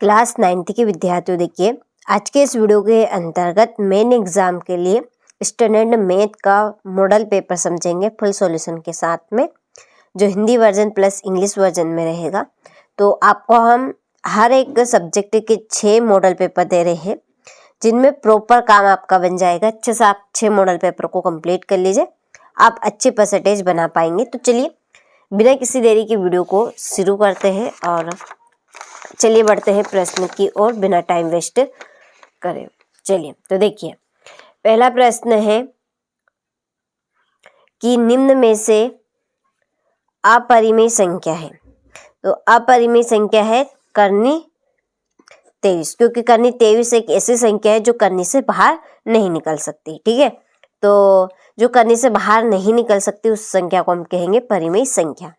Class 9th के विद्यार्थियों, देखिए आज के इस वीडियो के अंतर्गत मेन एग्जाम के लिए स्टैंडर्ड मैथ का मॉडल पेपर समझेंगे फुल सॉल्यूशन के साथ में, जो Hindi version plus English version में रहेगा। तो आपको हम हर एक सब्जेक्ट के 6 मॉडल पेपर दे रहे हैं, जिनमें प्रॉपर काम आपका बन जाएगा। अच्छे से आप 6 मॉडल पेपर को कंप्लीट कर लीजिए, आप अच्छे परसेंटेज बना पाएंगे। तो चलिए बिना किसी देरी की वीडियो को शुरू करते हैं और चलिए बढ़ते हैं प्रश्न की ओर बिना टाइम वेस्ट करे। चलिए तो देखिए, पहला प्रश्न है कि निम्न में से अपरिमेय संख्या है। तो अपरिमेय संख्या है कर्णी 23, क्योंकि कर्णी 23 एक ऐसी संख्या है जो कर्णी से बाहर नहीं निकल सकती। ठीक है, तो जो कर्णी से बाहर नहीं निकल सकती उस संख्या को हम कहेंगे परिमेय संख्या।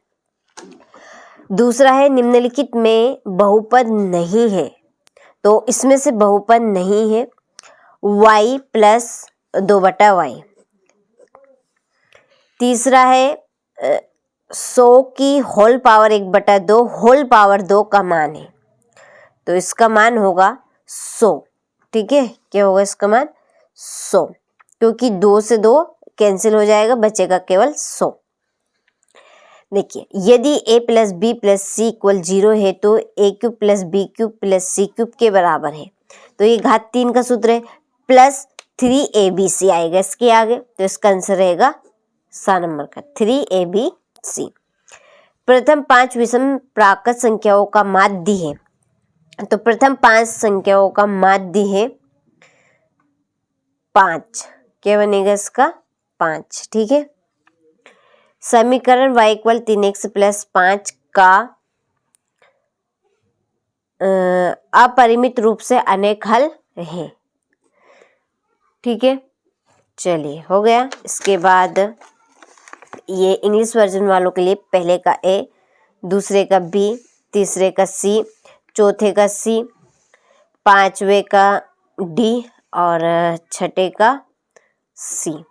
दूसरा है निम्नलिखित में बहुपद नहीं है। तो इसमें से बहुपद नहीं है y प्लस 2/y। तीसरा है 100 की होल पावर 1/2 होल पावर 2 का मान है। तो इसका मान होगा 100। ठीक है, क्या होगा इसका मान 100, क्योंकि 2 से 2 कैंसिल हो जाएगा, बचेगा केवल 100। देखिए, यदि a plus B plus C equal 0 है तो a³ plus b³ plus c³ के बराबर है। तो ये घात 3 का सूत्र है, प्लस 3abc आएगा इसके आगे। तो इसका आंसर रहेगा 7 नंबर का 3abc। प्रथम 5 विषम प्राकृत संख्याओं का माध्य है। तो प्रथम 5 संख्याओं का माध्य है 5। क्या बनेगा इसका 5। ठीक है, समीकरण y = 3x + 5 का अपरिमित रूप से अनेक हल है। ठीक है, चलिए हो गया। इसके बाद ये इंग्लिश वर्जन वालों के लिए पहले का A, दूसरे का B, तीसरे का C, चौथे का C, पांचवे का D और छठे का C।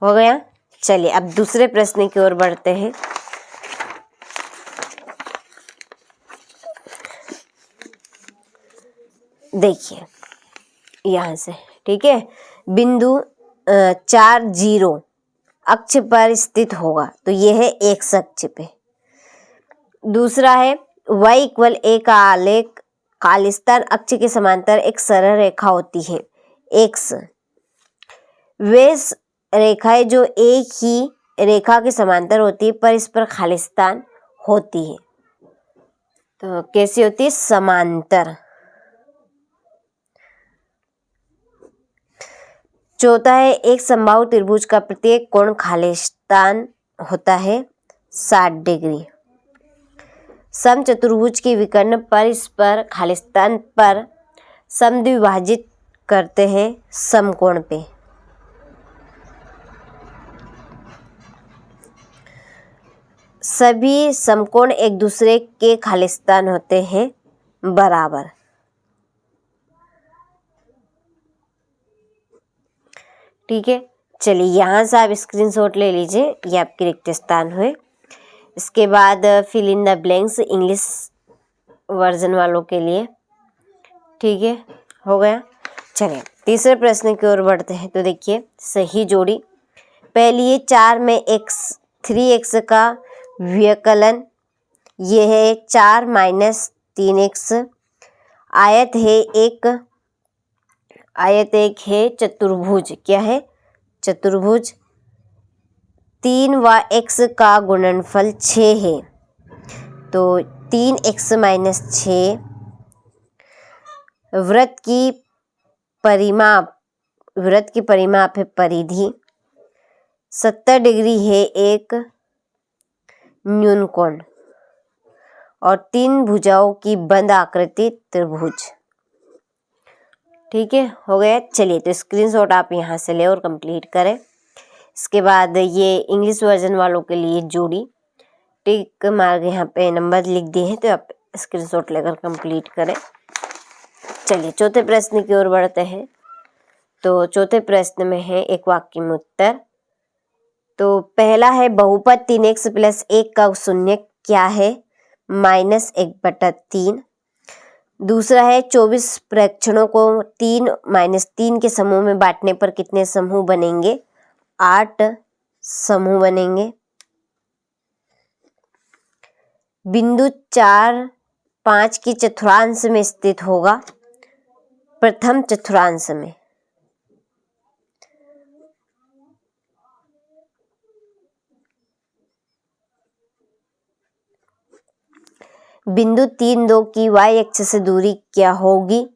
हो गया। चलिए अब दूसरे प्रश्न की ओर बढ़ते हैं। देखिए यहाँ से, ठीक है, बिंदु 4 0 अक्ष पर स्थित होगा। तो यह है x अक्ष पे। दूसरा है y = a का आलेख खालिस्तान अक्ष के समांतर एक सरल रेखा होती है x। वे रेखाएं जो एक ही रेखा के समांतर होती है पर इस पर खालिस्तान होती है। तो कैसी होती है? समांतर। चौथा है एक समबाहु त्रिभुज का प्रत्येक कोण खालिस्तान होता है 60 डिग्री। समचतुर्भुज के विकर्ण पर इस पर खालिस्तान पर समद्विभाजित करते हैं समकोण पे। सभी समकोण एक दूसरे के खालिस्तान होते हैं बराबर। ठीक है, चलिए यहाँ से आप स्क्रीनशॉट ले लीजिए, ये आपके रिक्त स्थान हुए। इसके बाद fill in the blanks English version वालों के लिए। ठीक है, हो गया। चलिए तीसरे प्रश्न की ओर बढ़ते हैं। तो देखिए, सही जोड़ी पहली है 4 में 3x का व्यकलन, ये है 4 - 3x। आयत एक है चतुर्भुज। क्या है? चतुर्भुज। 3 व x का गुणनफल 6 है। तो 3x - 6। वृत्त की परिमाप है परिधि। 70 डिग्री है एक न्यून कोण और 3 भुजाओं की बंद आकृति त्रिभुज। ठीक है, हो गया। चलिए तो स्क्रीनशॉट आप यहाँ से ले और कंप्लीट करें। इसके बाद ये इंग्लिश वर्जन वालों के लिए जोड़ी टिक मार्क यहाँ पे नंबर लिख दिए हैं, तो आप स्क्रीनशॉट लेकर कंप्लीट करें। चलिए चौथे प्रश्न की ओर बढ़ते हैं। तो चौथे प्रश्न में है एक वाक्य में उत्तर। तो पहला है बहुपद 3x + 1 का शून्य क्या है? -1/3। दूसरा है 24 प्रेक्षणों को 3 - 3 के समूह में बांटने पर कितने समूह बनेंगे? 8 समूह बनेंगे। बिंदु 4, 5 की चतुर्थांश में स्थित होगा, प्रथम चतुर्थांश में। बिंदु 3, 2 की y अक्ष से दूरी क्या होगी?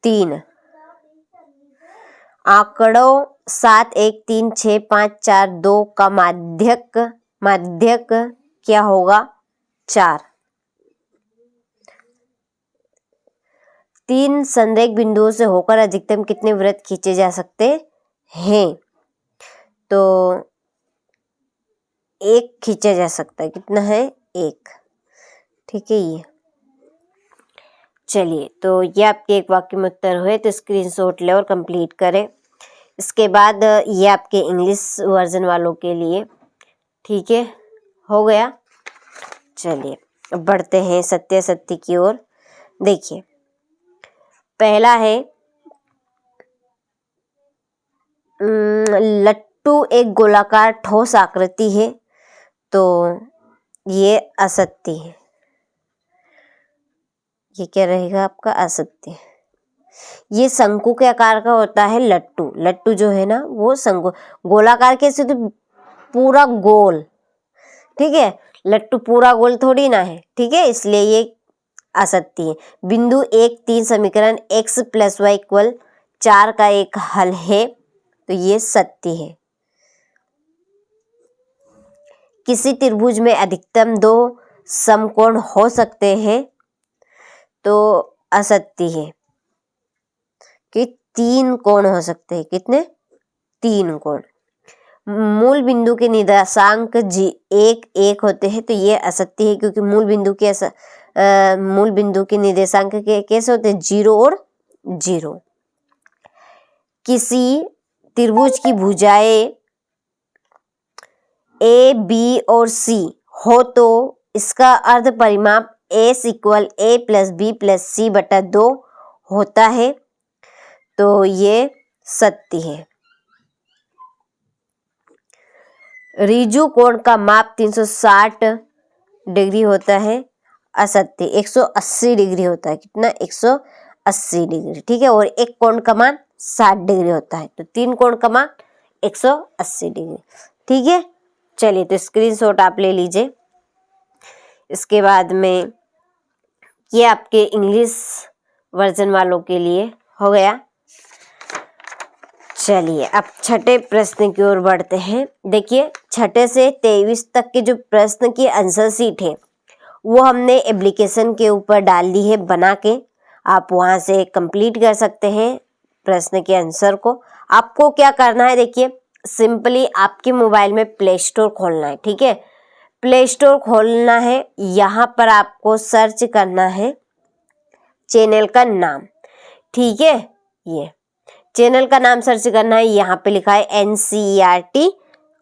3। आंकड़ों 7, 1, 3, 6, 5, 4, 2 का माध्यक क्या होगा? 4। 3 संरेख बिंदुओं से होकर अधिकतम कितने वृत्त खींचे जा सकते हैं? तो 1 खींचा जा सकता है। कितना है? 1। ठीक है। ये चलिए, तो ये आपके एक वाक्य में उत्तर हुए, तो स्क्रीनशॉट ले और कंप्लीट करें। इसके बाद ये आपके इंग्लिश वर्जन वालों के लिए। ठीक है, हो गया। चलिए अब बढ़ते हैं सत्य की ओर। देखिए, पहला है लट्टू एक गोलाकार ठोस आकृति है, तो ये असत्य है। ये क्या रहेगा आपका? असत्य। ये शंकु के आकार का होता है लट्टू। लट्टू जो है ना वो शंकु, गोलाकार कैसे? तो पूरा गोल। ठीक है, लट्टू पूरा गोल थोड़ी ना है। ठीक है, इसलिए ये असत्य है। बिंदु 1, 3 समीकरण x + y = 4 का एक हल है, तो ये सत्य है। किसी त्रिभुज में अधिकतम 2 समकोण हो सकते हैं, तो असत्य है कि 3 कोण हो सकते हैं। कितने? 3 कोण। मूल बिंदु के निर्देशांक 1, 1 होते हैं, तो ये असत्य है, क्योंकि मूल बिंदु के निर्देशांक कैसे होते हैं? 0 और 0। किसी त्रिभुज की भुजाएं A, B और C हो तो इसका अर्ध परिमाप S = A + B + C / 2 होता है, तो ये सत्य है। रिजु कोण का माप 360 डिग्री होता है, असत्य। 180 डिग्री होता है। कितना? 180 डिग्री। ठीक है, और एक कोण का मान 60 डिग्री होता है, तो 3 कोण का मान 180 डिग्री। ठीक है, चलिए, तो स्क्रीनशॉट आप ले लीजिए। इसके बाद में ये आपके इंग्लिश वर्जन वालों के लिए हो गया। चलिए अब छठे प्रश्न की ओर बढ़ते हैं। देखिए, 6 से 23 तक के जो प्रश्न की आंसर शीट है वो हमने एप्लीकेशन के ऊपर डाल दी है बना के। आप वहां से कंप्लीट कर सकते हैं प्रश्न के आंसर को। आपको क्या करना है? देखिए, सिंपली आपके मोबाइल में प्ले स्टोर खोलना है। ठीक है, प्ले स्टोर खोलना है, यहाँ पर आपको सर्च करना है चैनल का नाम। ठीक है, ये चैनल का नाम सर्च करना है। यहाँ पे लिखा है NCERT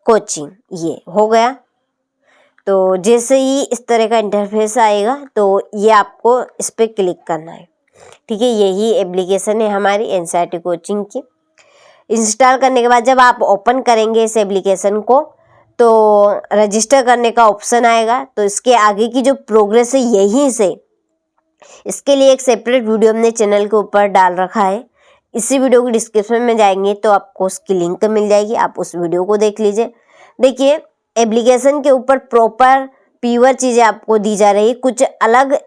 कोचिंग। ये हो गया। तो जैसे ही इस तरह का इंटरफेस आएगा, तो ये आपको इस पर क्लिक करना है। ठीक है, यही एप्लीकेशन है हमारी NCERT कोचिंग की। इंस्टॉल करने के बाद जब आप ओपन करेंगे इस एप्लीकेशन को, तो रजिस्टर करने का ऑप्शन आएगा। तो इसके आगे की जो प्रोग्रेस है यहीं से, इसके लिए एक सेपरेट वीडियो हमने चैनल के ऊपर डाल रखा है। इसी वीडियो की डिस्क्रिप्शन में जाएंगे तो आपको उसकी लिंक मिल जाएगी, आप उस वीडियो को देख लीजिए। देखिए, एप्लीकेशन के ऊपर प्रॉपर प्योर चीज़ें आपको दी जा रही है, कुछ अलग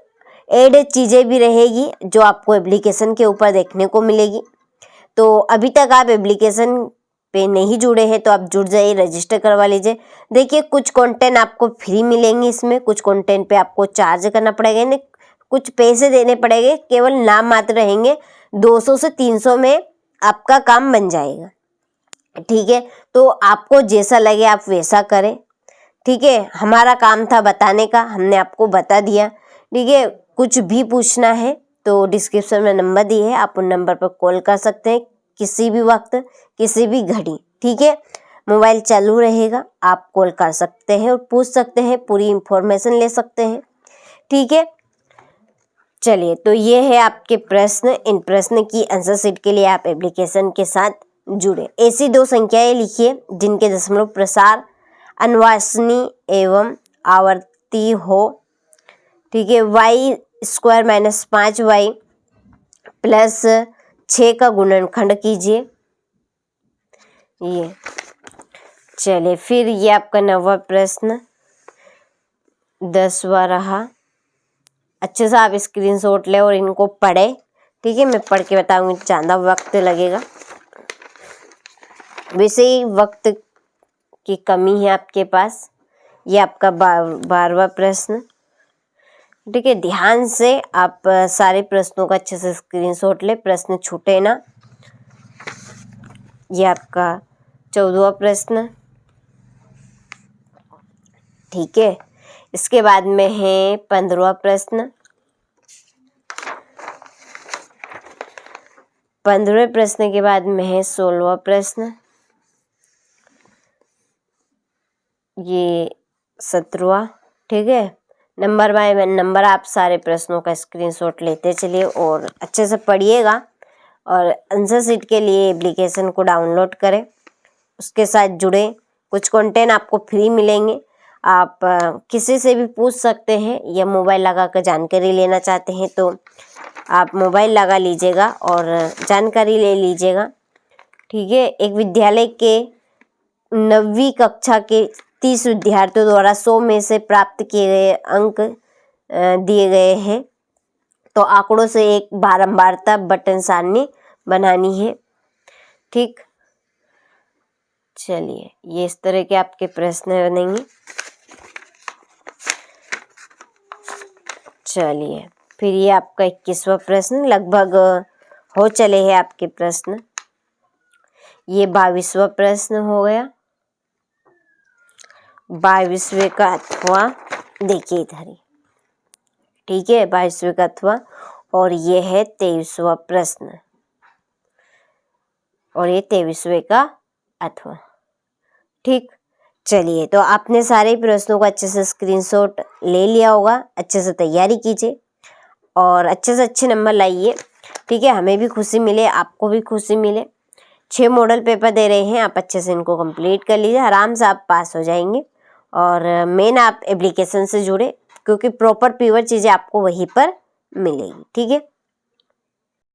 एड चीज़ें भी रहेगी जो आपको एप्लीकेशन के ऊपर देखने को मिलेगी। तो अभी तक आप एप्लीकेशन पे नहीं जुड़े हैं तो आप जुड़ जाइए, रजिस्टर करवा लीजिए। देखिए, कुछ कंटेंट आपको फ्री मिलेंगे इसमें, कुछ कंटेंट पे आपको चार्ज करना पड़ेगा, यानी कुछ पैसे देने पड़ेंगे। केवल नाम मात्र रहेंगे। 200 से 300 में आपका काम बन जाएगा। ठीक है, तो आपको जैसा लगे आप वैसा करें। ठीक है, हमारा काम था बताने का, हमने आपको बता दिया। ठीक है, कुछ भी पूछना है तो डिस्क्रिप्शन में नंबर दी है, आप उन नंबर पर कॉल कर सकते हैं किसी भी वक्त, किसी भी घड़ी। ठीक है, मोबाइल चालू रहेगा, आप कॉल कर सकते हैं और पूछ सकते हैं, पूरी इंफॉर्मेशन ले सकते हैं। ठीक है, चलिए, तो ये है आपके प्रश्न। इन प्रश्न की आंसर शीट के लिए आप एप्लीकेशन के साथ जुड़े। ऐसी 2 संख्याएं लिखिए जिनके दशमलव प्रसार अनवांछनीय एवं आवर्ती हो। ठीक है, y² - 5y प्लस 6 का गुणनखंड कीजिए। ये चलिए, फिर ये आपका 9वां प्रश्न 10वां रहा। अच्छे से आप स्क्रीनशॉट लें और इनको पढ़ें। ठीक है, मैं पढ़ के बताऊंगी, ज़्यादा वक्त लगेगा। वैसे ही वक्त की कमी है आपके पास। ये आपका 12वां प्रश्न। ठीक है, ध्यान से आप सारे प्रश्नों का अच्छे से स्क्रीनशॉट लें, प्रश्न छूटे ना। ये आपका 14वां प्रश्न। ठीक है, इसके बाद में है 15वां प्रश्न। 15वें प्रश्न के बाद में है 16वां प्रश्न। ये 17वां। ठीक है, नंबर बाय नंबर आप सारे प्रश्नों का स्क्रीनशॉट लेते चलिए और अच्छे से पढ़िएगा। और आंसर शीट के लिए एप्लीकेशन को डाउनलोड करें, उसके साथ जुड़े। कुछ कंटेंट आपको फ्री मिलेंगे, आप किसी से भी पूछ सकते हैं, या मोबाइल लगा कर जानकारी लेना चाहते हैं तो आप मोबाइल लगा लीजिएगा और जानकारी ले लीजिएगा। ठीक है, एक विद्यालय के 9वीं कक्षा के 30 विद्यार्थियों द्वारा 100 में से प्राप्त किए गए अंक दिए गए हैं। तो आंकड़ों से एक बारंबारता बटन सारणी बनानी है। ठीक, चलिए, ये इस तरह के आपके प्रश्न बनेंगे। चलिए, फिर ये आपका 21वां प्रश्न। लगभग हो चले हैं आपके प्रश्न। ये 22वां प्रश्न हो गया। 22वें का अथवा देखिए इधर ही। ठीक है, 22वें का अथवा। और ये है 23वां प्रश्न, और ये 23वें का अथवा। ठीक, चलिए, तो आपने सारे प्रश्नों का अच्छे से स्क्रीनशॉट ले लिया होगा। अच्छे से तैयारी कीजिए और अच्छे से अच्छे नंबर लाइए। ठीक है, हमें भी खुशी मिले, आपको भी खुशी मिले। 6 मॉडल पेपर दे रहे हैं, आप अच्छे से इनको कंप्लीट कर लीजिए, आराम से आप पास हो जाएंगे। और मेन आप एप्लीकेशन से जुड़े, क्योंकि प्रॉपर प्योर चीज़ें आपको वहीं पर मिलेगी। ठीक है।